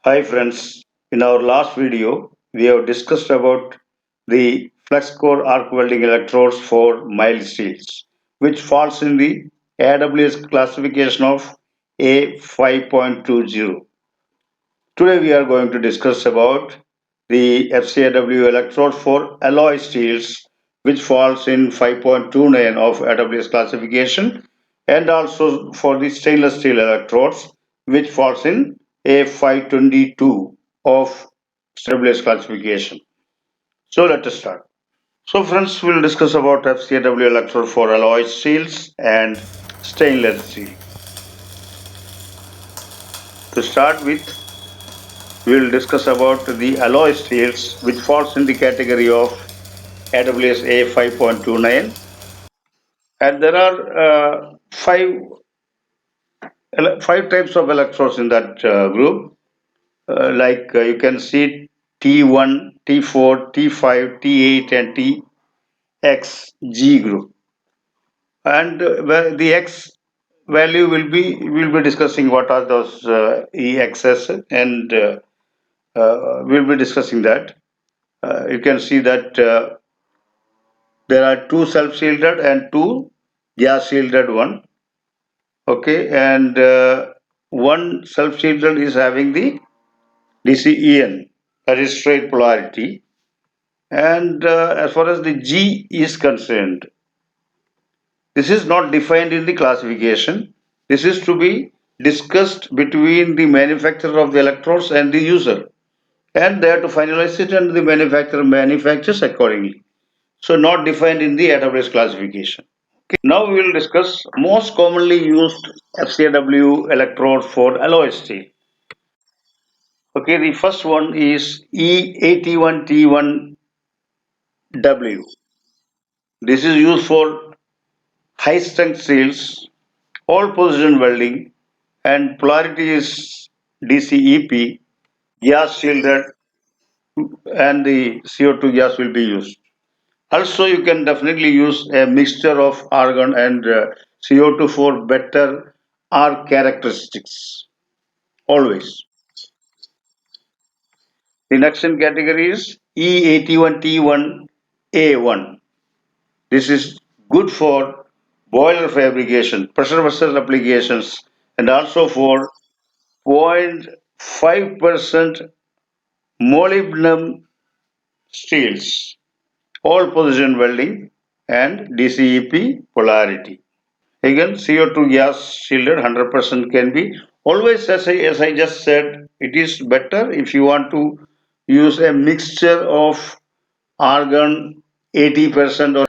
Hi friends, in our last video we have discussed about the flex core arc welding electrodes for mild steels which falls in the AWS classification of A5.20. Today we are going to discuss about the FCAW electrode for alloy steels which falls in 5.29 of AWS classification and also for the stainless steel electrodes which falls in A522 of AWS classification. So let us start. So friends, we'll discuss about FCAW electrode for alloy steels and stainless steel. To start with, we will discuss about the alloy steels which falls in the category of AWS A5.29, and there are five types of electrodes in that group. You can see T1, T4, T5, T8 and TXG group. And the X value we'll be discussing what are those EXS, and we'll be discussing that. You can see that there are two self-shielded and two gas-shielded one. Okay, and one self-shielded is having the DCEN, that is straight polarity. And as far as the G is concerned, this is not defined in the classification. This is to be discussed between the manufacturer of the electrodes and the user. And they have to finalize it, and the manufacturer manufactures accordingly. So not defined in the AWS classification. Okay. Now we will discuss most commonly used FCAW electrode for alloy steel. Okay, the first one is E81T1W. This is used for high strength steels, all position welding, and polarity is DCEP, gas shielded, and the CO2 gas will be used. Also, you can definitely use a mixture of argon and CO2 for better arc characteristics. Always. The next in category is E81T1A1. This is good for boiler fabrication, pressure vessel applications, and also for 0.5% molybdenum steels, all position welding, and DCEP polarity. Again, CO2 gas shielded 100% can be. Always, as I just said, it is better if you want to use a mixture of argon 80% or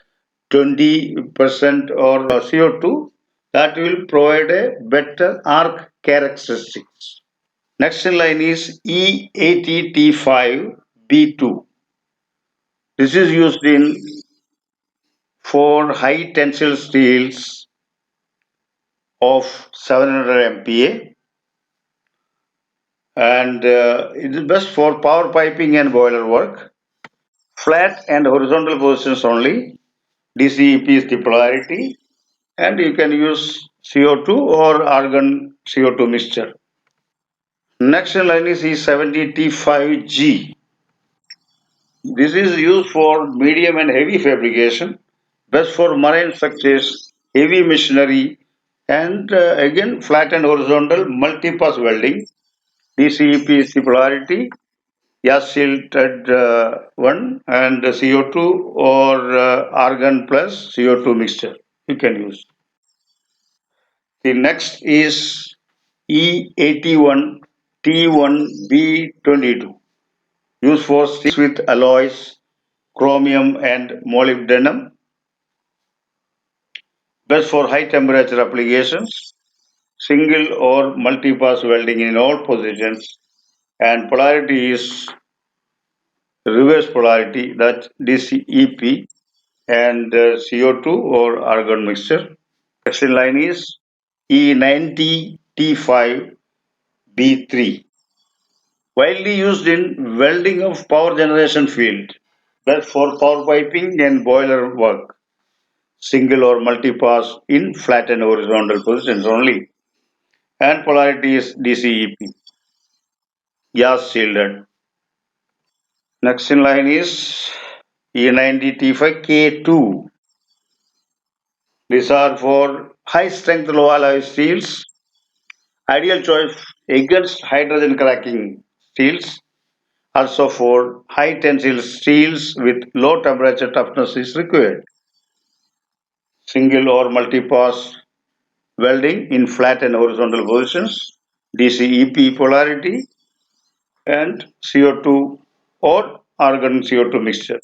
20% or CO2, that will provide a better arc characteristics. Next in line is E80T5B2. This is used in for high tensile steels of 700 MPa, and it is best for power piping and boiler work. Flat and horizontal positions only. DCEP is the polarity, and you can use CO2 or argon CO2 mixture. Next in line is E70T5G. This is used for medium and heavy fabrication, best for marine structures, heavy machinery, and again flat and horizontal multi-pass welding. DCEP is the polarity, gas shielded one, and CO2 or argon plus CO2 mixture you can use. The next is E81 T1B22, used for steels with alloys, chromium, and molybdenum, best for high temperature applications, single or multi-pass welding in all positions, and polarity is reverse polarity, that's DCEP, and CO2 or argon mixture. Next in line is E90T5B3, widely used in welding of power generation field, best for power piping and boiler work, single or multi-pass in flat and horizontal positions only, and polarity is DCEP. gas shielded. Next in line is E90T5K2. These are for high strength low alloy steels. Ideal choice against hydrogen cracking steels. Also for high tensile steels with low temperature toughness is required. Single or multi-pass welding in flat and horizontal positions, DCEP polarity, and CO2 or argon CO2 mixture.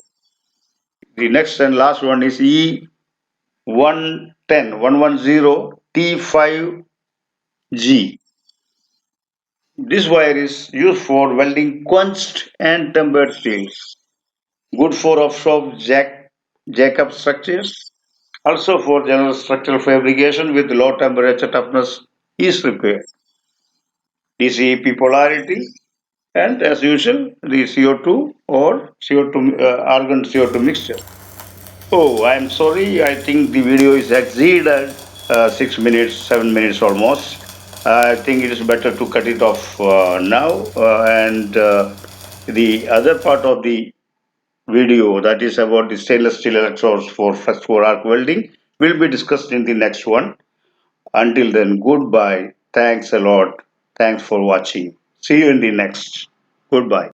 The next and last one is E110 T5G. This wire is used for welding quenched and tempered steels. Good for offshore jack-up structures. Also for general structural fabrication with low temperature toughness is required. DCEP polarity and as usual the CO2 or CO2 argon CO2 mixture. Oh, I'm sorry. I think the video is exceeded 6 minutes, 7 minutes almost. I think it is better to cut it off now. And the other part of the video, that is about the stainless steel electrodes for arc welding, will be discussed in the next one. Until then, goodbye. Thanks a lot. Thanks for watching. See you in the next. Goodbye.